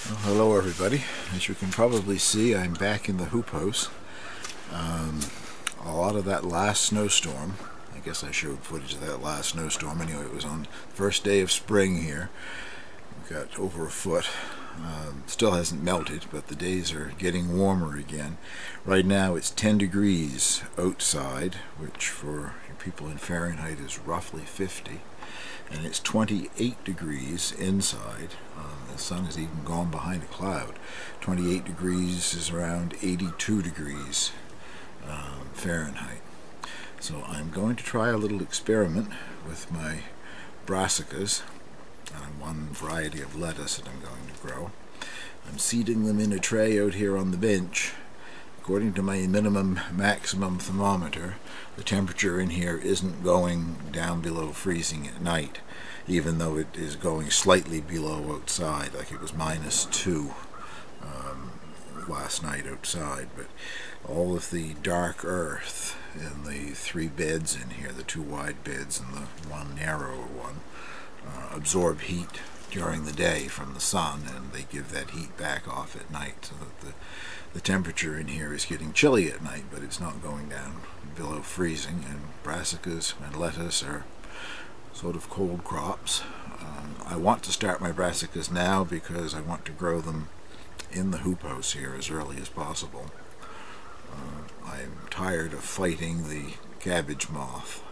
Well, hello everybody. As you can probably see, I'm back in the hoop house. A lot of that last snowstorm, I guess I showed footage of that last snowstorm. Anyway, it was on the first day of spring here. We got over a foot. Still hasn't melted, but the days are getting warmer again. Right now it's 10 degrees outside, which for people in Fahrenheit is roughly 50. And it's 28 degrees inside. The sun has even gone behind a cloud. 28 degrees is around 82 degrees Fahrenheit. So I'm going to try a little experiment with my brassicas, one variety of lettuce that I'm going to grow. I'm seeding them in a tray out here on the bench. According to my maximum thermometer, the temperature in here isn't going down below freezing at night, even though it is going slightly below outside, like it was -2 last night outside. But all of the dark earth in the 3 beds in here, the 2 wide beds and the 1 narrower one, absorb heat during the day from the sun, and they give that heat back off at night, so that the temperature in here is getting chilly at night, but it's not going down below freezing. And brassicas and lettuce are sort of cold crops. I want to start my brassicas now because I want to grow them in the hoop house here as early as possible. I'm tired of fighting the cabbage moth.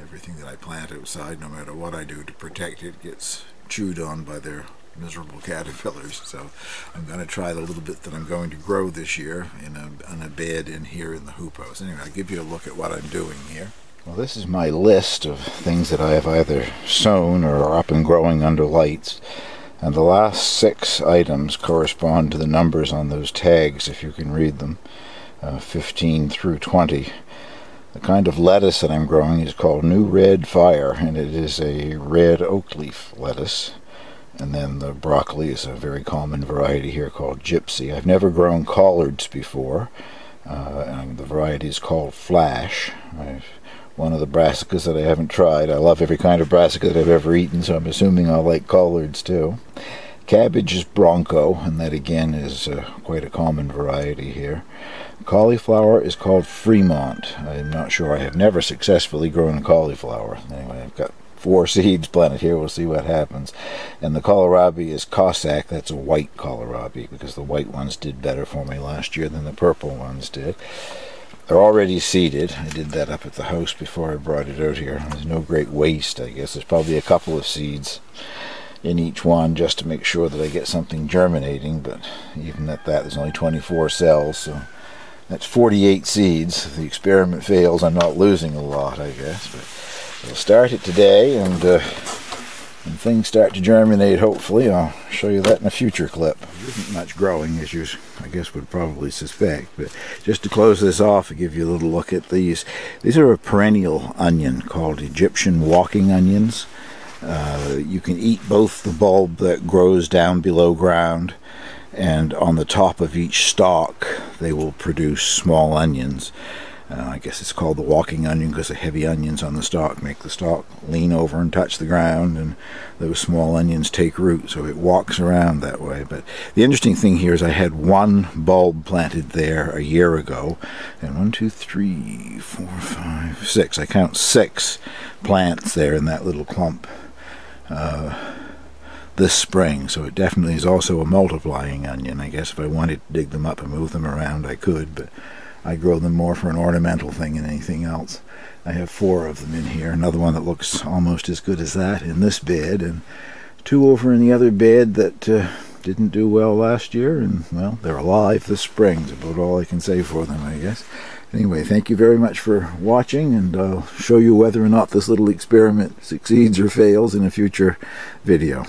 Everything that I plant outside, no matter what I do to protect it, gets chewed on by their miserable caterpillars. So I'm going to try the little bit that I'm going to grow this year in a bed in here in the hoop house. Anyway, I'll give you a look at what I'm doing here. Well, this is my list of things that I have either sown or are up and growing under lights. And the last 6 items correspond to the numbers on those tags, if you can read them, 15 through 20. The kind of lettuce that I'm growing is called New Red Fire, and it is a red oak leaf lettuce. And then the broccoli is a very common variety here called Gypsy. I've never grown collards before, and the variety is called Flash. One of the brassicas that I haven't tried. I love every kind of brassica that I've ever eaten, so I'm assuming I'll like collards too. Cabbage is Bronco, and that again is quite a common variety here. Cauliflower is called Fremont. I'm not sure. I have never successfully grown a cauliflower. Anyway, I've got 4 seeds planted here. We'll see what happens. And the kohlrabi is Cossack. That's a white kohlrabi, because the white ones did better for me last year than the purple ones did. They're already seeded. I did that up at the house before I brought it out here. There's no great waste, I guess. There's probably a couple of seeds in each one just to make sure that I get something germinating, but even at that, there's only 24 cells, so that's 48 seeds. If the experiment fails, I'm not losing a lot, I guess. But we'll start it today, and when things start to germinate, hopefully, I'll show you that in a future clip. There isn't much growing, as you, I guess, would probably suspect. But just to close this off, I'll give you a little look at these. These are a perennial onion called Egyptian walking onions. You can eat both the bulb that grows down below ground, and on the top of each stalk they will produce small onions. I guess it's called the walking onion because the heavy onions on the stalk make the stalk lean over and touch the ground, and those small onions take root, so it walks around that way. But the interesting thing here is I had 1 bulb planted there a year ago, and 1, 2, 3, 4, 5, 6. I count 6 plants there in that little clump this spring, so it definitely is also a multiplying onion. I guess if I wanted to dig them up and move them around, I could, but I grow them more for an ornamental thing than anything else. I have 4 of them in here. Another one that looks almost as good as that in this bed, and 2 over in the other bed that didn't do well last year, and well, they're alive this spring. Is about all I can say for them, I guess. Anyway, thank you very much for watching, and I'll show you whether or not this little experiment succeeds or fails in a future video.